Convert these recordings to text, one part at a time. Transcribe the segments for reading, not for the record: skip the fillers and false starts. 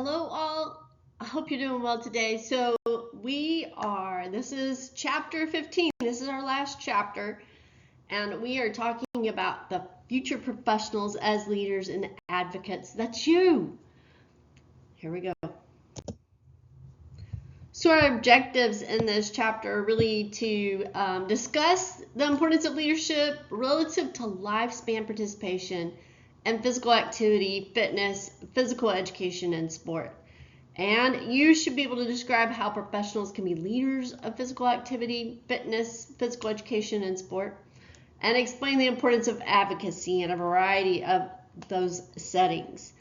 Hello all, I hope you're doing well today. So this is chapter 15. This is our last chapter, and we are talking about the future professionals as leaders and advocates. That's you. Here we go. So our objectives in this chapter are really to discuss the importance of leadership relative to lifespan participation and physical activity, fitness, physical education, and sport. And you should be able to describe how professionals can be leaders of physical activity, fitness, physical education, and sport, and explain the importance of advocacy in a variety of those settings.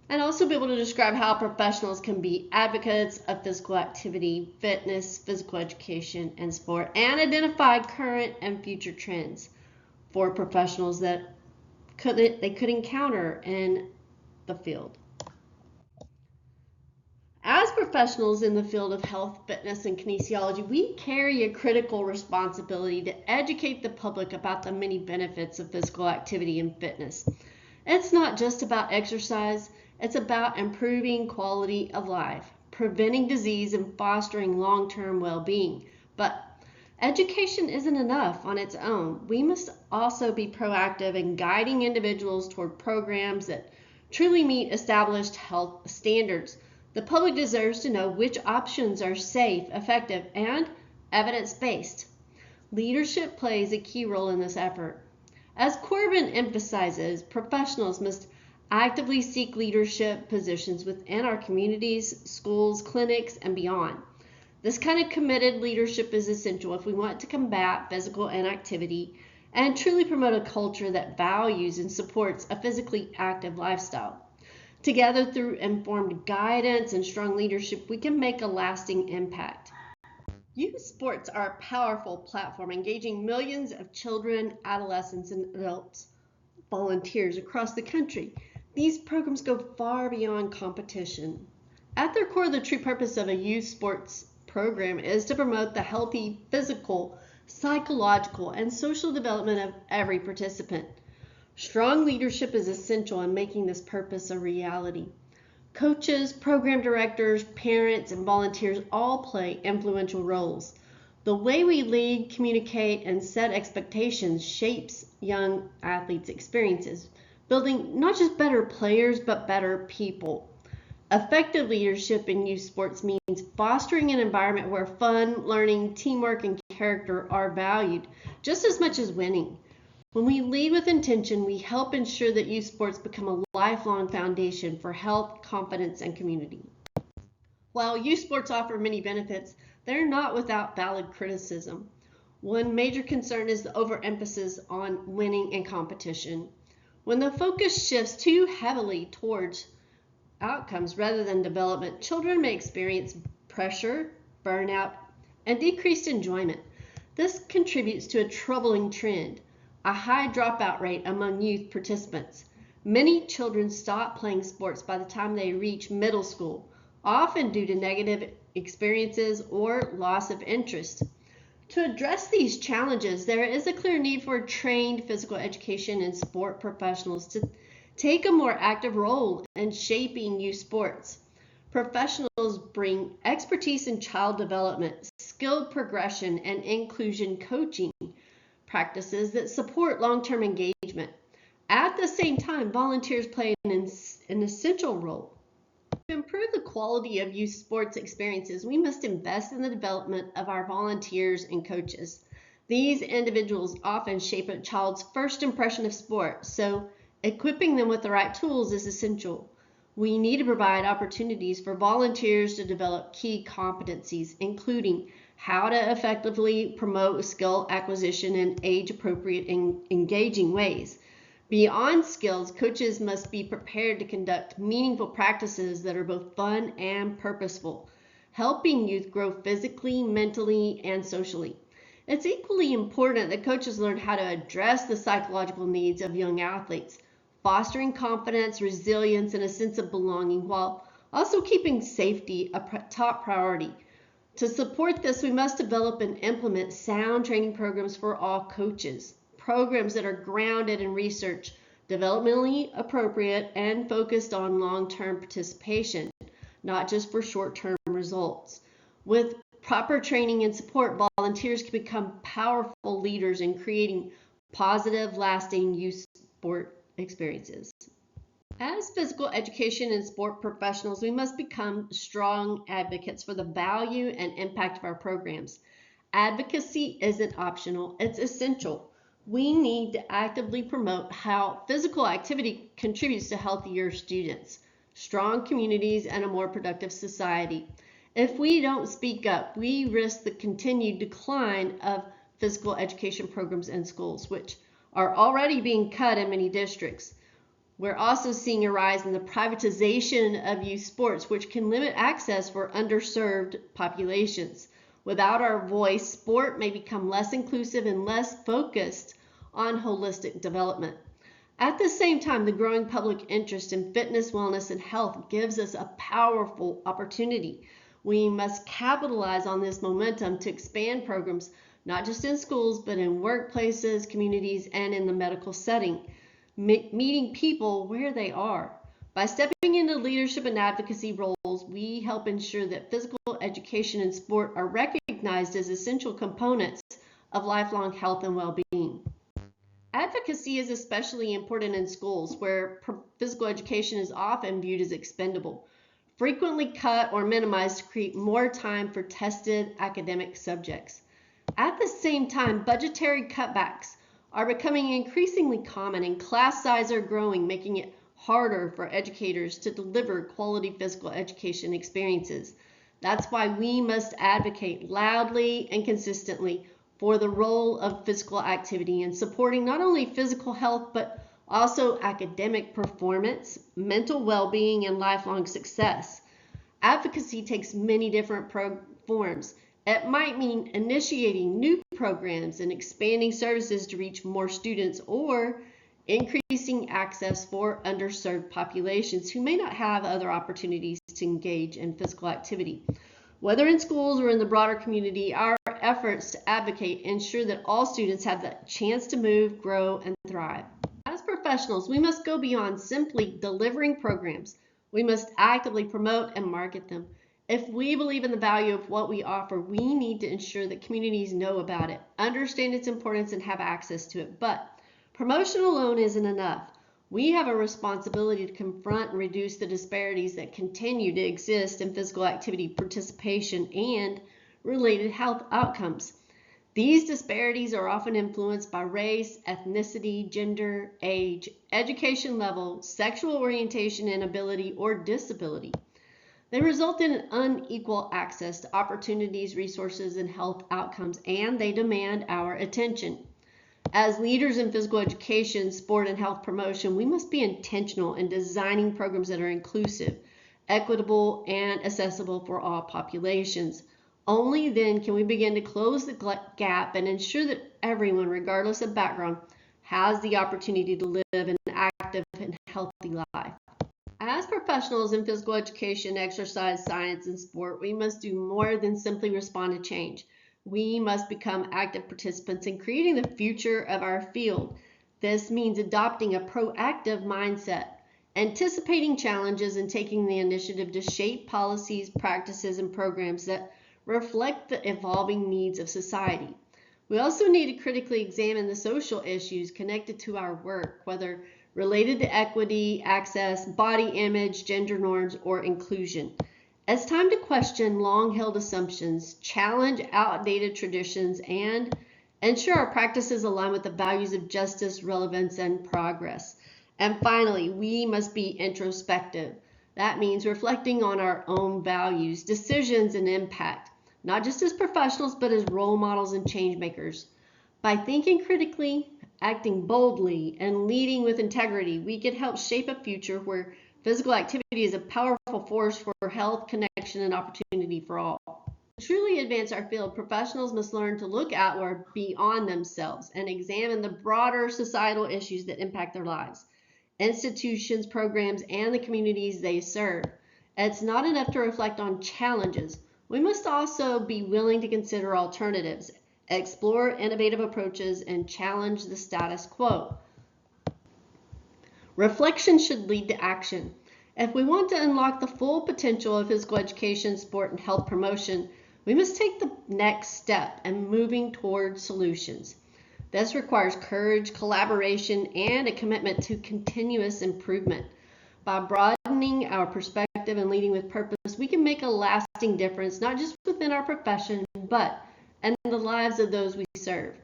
And also be able to describe how professionals can be advocates of physical activity, fitness, physical education, and sport, and identify current and future trends for professionals that they could encounter in the field. As professionals in the field of health, fitness, and kinesiology, we carry a critical responsibility to educate the public about the many benefits of physical activity and fitness. It's not just about exercise, it's about improving quality of life, preventing disease, and fostering long-term well-being. But education isn't enough on its own. We must also be proactive in guiding individuals toward programs that truly meet established health standards. The public deserves to know which options are safe, effective, and evidence-based. Leadership plays a key role in this effort. As Corbin emphasizes, professionals must actively seek leadership positions within our communities, schools, clinics, and beyond. This kind of committed leadership is essential if we want to combat physical inactivity and truly promote a culture that values and supports a physically active lifestyle. Together, through informed guidance and strong leadership, we can make a lasting impact. Youth sports are a powerful platform engaging millions of children, adolescents, and adults, volunteers across the country. These programs go far beyond competition. At their core, the true purpose of a youth sports program is to promote the healthy physical, psychological, and social development of every participant. Strong leadership is essential in making this purpose a reality. Coaches, program directors, parents, and volunteers all play influential roles. The way we lead, communicate, and set expectations shapes young athletes' experiences, building not just better players, but better people. Effective leadership in youth sports means fostering an environment where fun, learning, teamwork, and character are valued just as much as winning. When we lead with intention, we help ensure that youth sports become a lifelong foundation for health, confidence, and community. While youth sports offer many benefits, they're not without valid criticism. One major concern is the overemphasis on winning and competition. When the focus shifts too heavily towards outcomes rather than development, children may experience pressure, burnout, and decreased enjoyment. This contributes to a troubling trend: a high dropout rate among youth participants. Many children stop playing sports by the time they reach middle school, often due to negative experiences or loss of interest. To address these challenges, there is a clear need for trained physical education and sport professionals to take a more active role in shaping youth sports. Professionals bring expertise in child development, skilled progression, and inclusion coaching practices that support long-term engagement. At the same time, volunteers play an essential role. To improve the quality of youth sports experiences, we must invest in the development of our volunteers and coaches. These individuals often shape a child's first impression of sport, so equipping them with the right tools is essential. We need to provide opportunities for volunteers to develop key competencies, including how to effectively promote skill acquisition in age-appropriate and engaging ways. Beyond skills, coaches must be prepared to conduct meaningful practices that are both fun and purposeful, helping youth grow physically, mentally, and socially. It's equally important that coaches learn how to address the psychological needs of young athletes, fostering confidence, resilience, and a sense of belonging, while also keeping safety a top priority. To support this, we must develop and implement sound training programs for all coaches, programs that are grounded in research, developmentally appropriate, and focused on long-term participation. not just for short-term results. With proper training and support, volunteers can become powerful leaders in creating positive, lasting youth sport experiences. As physical education and sport professionals, we must become strong advocates for the value and impact of our programs. Advocacy isn't optional, it's essential. We need to actively promote how physical activity contributes to healthier students, strong communities, and a more productive society. If we don't speak up, we risk the continued decline of physical education programs in schools, which are already being cut in many districts. We're also seeing a rise in the privatization of youth sports, which can limit access for underserved populations. Without our voice, sport may become less inclusive and less focused on holistic development. At the same time, the growing public interest in fitness, wellness, and health gives us a powerful opportunity. We must capitalize on this momentum to expand programs, not just in schools, but in workplaces, communities, and in the medical setting, meeting people where they are. By stepping into leadership and advocacy roles, we help ensure that physical education and sport are recognized as essential components of lifelong health and well-being. Advocacy is especially important in schools where physical education is often viewed as expendable, frequently cut or minimized to create more time for tested academic subjects. At the same time, budgetary cutbacks are becoming increasingly common and class sizes are growing, making it harder for educators to deliver quality physical education experiences. That's why we must advocate loudly and consistently for the role of physical activity in supporting not only physical health, but also academic performance, mental well-being, and lifelong success. Advocacy takes many different forms. It might mean initiating new programs and expanding services to reach more students, or increasing access for underserved populations who may not have other opportunities to engage in physical activity. Whether in schools or in the broader community, our efforts to advocate ensure that all students have the chance to move, grow, and thrive. As professionals, we must go beyond simply delivering programs. We must actively promote and market them. If we believe in the value of what we offer, we need to ensure that communities know about it, understand its importance, and have access to it. But promotion alone isn't enough. We have a responsibility to confront and reduce the disparities that continue to exist in physical activity participation and related health outcomes. These disparities are often influenced by race, ethnicity, gender, age, education level, sexual orientation and ability, or disability. They result in unequal access to opportunities, resources, and health outcomes, and they demand our attention. As leaders in physical education, sport, and health promotion, we must be intentional in designing programs that are inclusive, equitable, and accessible for all populations. Only then can we begin to close the gap and ensure that everyone, regardless of background, has the opportunity to live an active and healthy life. As professionals in physical education, exercise, science, and sport, we must do more than simply respond to change. We must become active participants in creating the future of our field. This means adopting a proactive mindset, anticipating challenges, and taking the initiative to shape policies, practices, and programs that reflect the evolving needs of society. We also need to critically examine the social issues connected to our work, whether related to equity, access, body image, gender norms, or inclusion. It's time to question long-held assumptions, challenge outdated traditions, and ensure our practices align with the values of justice, relevance, and progress. And finally, we must be introspective. That means reflecting on our own values, decisions, and impact, not just as professionals, but as role models and change makers. By thinking critically, acting boldly, and leading with integrity, we can help shape a future where physical activity is a powerful force for health, connection, and opportunity for all. To truly advance our field, professionals must learn to look outward beyond themselves and examine the broader societal issues that impact their lives, institutions, programs, and the communities they serve. It's not enough to reflect on challenges. We must also be willing to consider alternatives, explore innovative approaches, and challenge the status quo. Reflection should lead to action. If we want to unlock the full potential of physical education, sport, and health promotion, we must take the next step in moving toward solutions. This requires courage, collaboration, and a commitment to continuous improvement. By broadening our perspective and leading with purpose, we can make a lasting difference, not just within our profession, but in the lives of those we serve.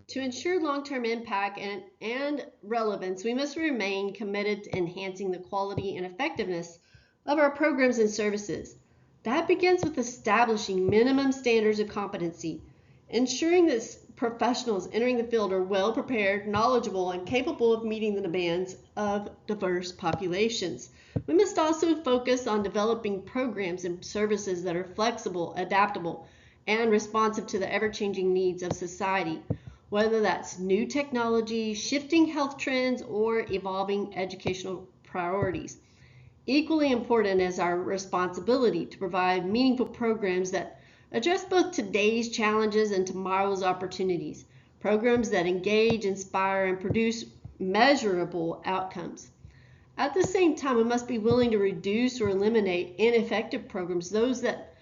To ensure long-term impact and relevance, we must remain committed to enhancing the quality and effectiveness of our programs and services. That begins with establishing minimum standards of competency, ensuring that professionals entering the field are well prepared, knowledgeable, and capable of meeting the demands of diverse populations. We must also focus on developing programs and services that are flexible, adaptable, and responsive to the ever-changing needs of society, whether that's new technology, shifting health trends, or evolving educational priorities. Equally important is our responsibility to provide meaningful programs that address both today's challenges and tomorrow's opportunities, programs that engage, inspire, and produce measurable outcomes. At the same time, we must be willing to reduce or eliminate ineffective programs, those that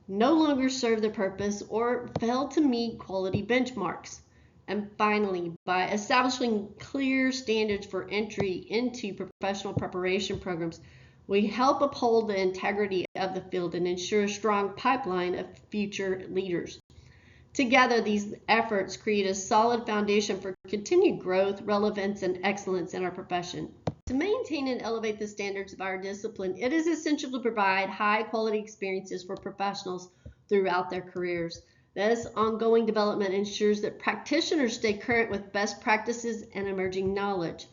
no longer serve their purpose or fail to meet quality benchmarks. And finally, by establishing clear standards for entry into professional preparation programs, we help uphold the integrity of the field and ensure a strong pipeline of future leaders. Together, these efforts create a solid foundation for continued growth, relevance, and excellence in our profession. To maintain and elevate the standards of our discipline, it is essential to provide high-quality experiences for professionals throughout their careers. This ongoing development ensures that practitioners stay current with best practices and emerging knowledge.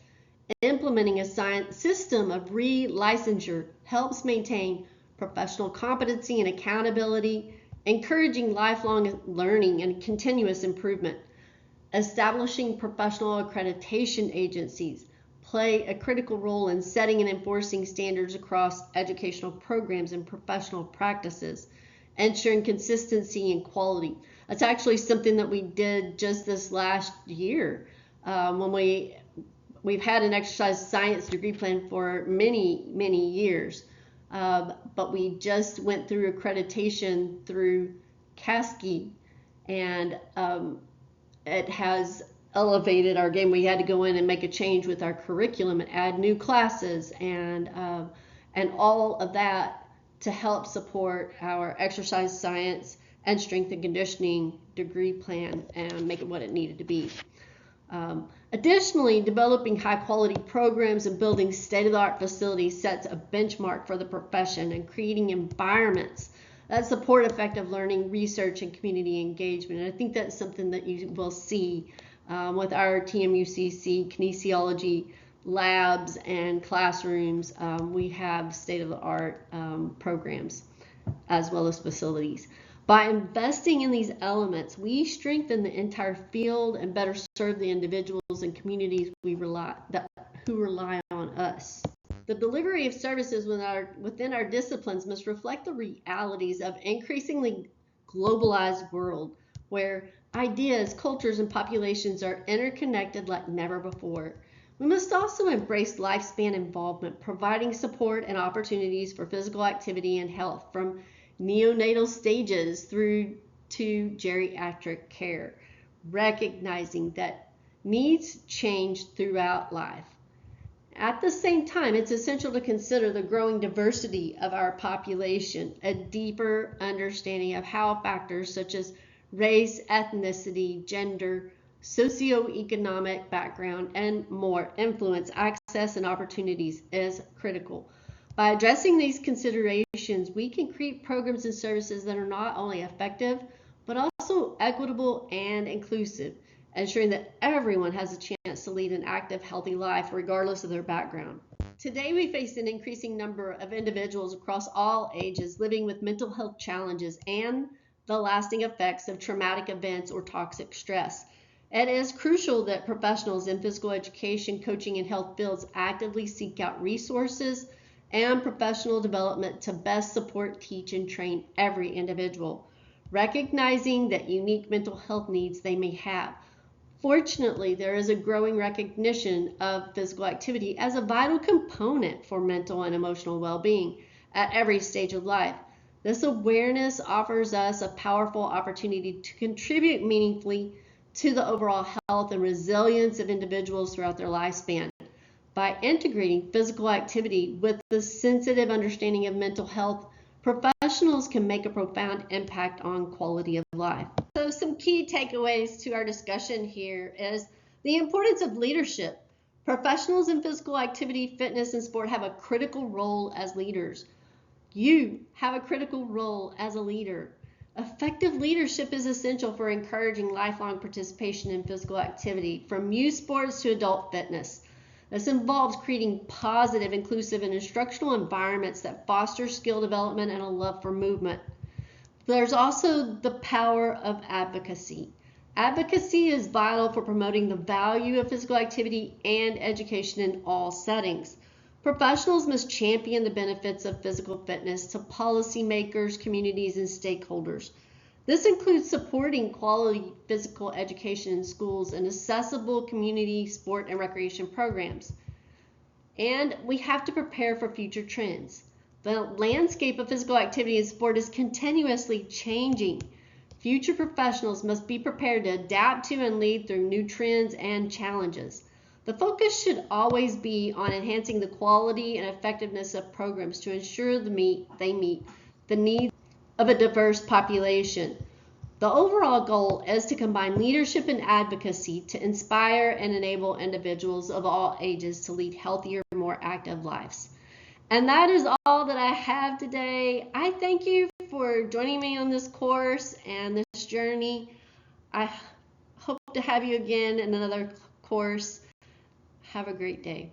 Implementing a science system of re-licensure helps maintain professional competency and accountability, encouraging lifelong learning and continuous improvement. Establishing professional accreditation agencies play a critical role in setting and enforcing standards across educational programs and professional practices, ensuring consistency and quality. That's actually something that we did just this last year when we've had an exercise science degree plan for many years, but we just went through accreditation through CASCI, and it has elevated our game. We had to go in and make a change with our curriculum and add new classes and all of that to help support our exercise science and strength and conditioning degree plan and make it what it needed to be. Additionally, developing high-quality programs and building state-of-the-art facilities sets a benchmark for the profession, and creating environments that support effective learning, research, and community engagement. And I think that's something that you will see with our TMUCC kinesiology labs and classrooms. We have state-of-the-art programs as well as facilities. By investing in these elements, we strengthen the entire field and better serve the individuals and communities who rely on us. The delivery of services within our disciplines must reflect the realities of increasingly globalized world, where ideas, cultures, and populations are interconnected like never before. We must also embrace lifespan involvement, providing support and opportunities for physical activity and health from neonatal stages through to geriatric care, recognizing that needs change throughout life. At the same time, it's essential to consider the growing diversity of our population, a deeper understanding of how factors such as race, ethnicity, gender, socioeconomic background, and more influence access and opportunities is critical. By addressing these considerations, we can create programs and services that are not only effective, but also equitable and inclusive, ensuring that everyone has a chance to lead an active, healthy life regardless of their background. Today, we face an increasing number of individuals across all ages living with mental health challenges and the lasting effects of traumatic events or toxic stress. It is crucial that professionals in physical education, coaching, and health fields actively seek out resources and professional development to best support, teach, and train every individual, recognizing that unique mental health needs they may have. Fortunately, there is a growing recognition of physical activity as a vital component for mental and emotional well-being at every stage of life. This awareness offers us a powerful opportunity to contribute meaningfully to the overall health and resilience of individuals throughout their lifespan. By integrating physical activity with the sensitive understanding of mental health, professionals can make a profound impact on quality of life. So some key takeaways to our discussion here is the importance of leadership. Professionals in physical activity, fitness, and sport have a critical role as leaders. You have a critical role as a leader. Effective leadership is essential for encouraging lifelong participation in physical activity, from youth sports to adult fitness. This involves creating positive, inclusive, and instructional environments that foster skill development and a love for movement. There's also the power of advocacy. Advocacy is vital for promoting the value of physical activity and education in all settings. Professionals must champion the benefits of physical fitness to policymakers, communities, and stakeholders. This includes supporting quality physical education in schools and accessible community sport and recreation programs. And we have to prepare for future trends. The landscape of physical activity and sport is continuously changing. Future professionals must be prepared to adapt to and lead through new trends and challenges. The focus should always be on enhancing the quality and effectiveness of programs to ensure they meet the needs of a diverse population. The overall goal is to combine leadership and advocacy to inspire and enable individuals of all ages to lead healthier, more active lives. And that is all that I have today. I thank you for joining me on this course and this journey. I hope to have you again in another course. Have a great day.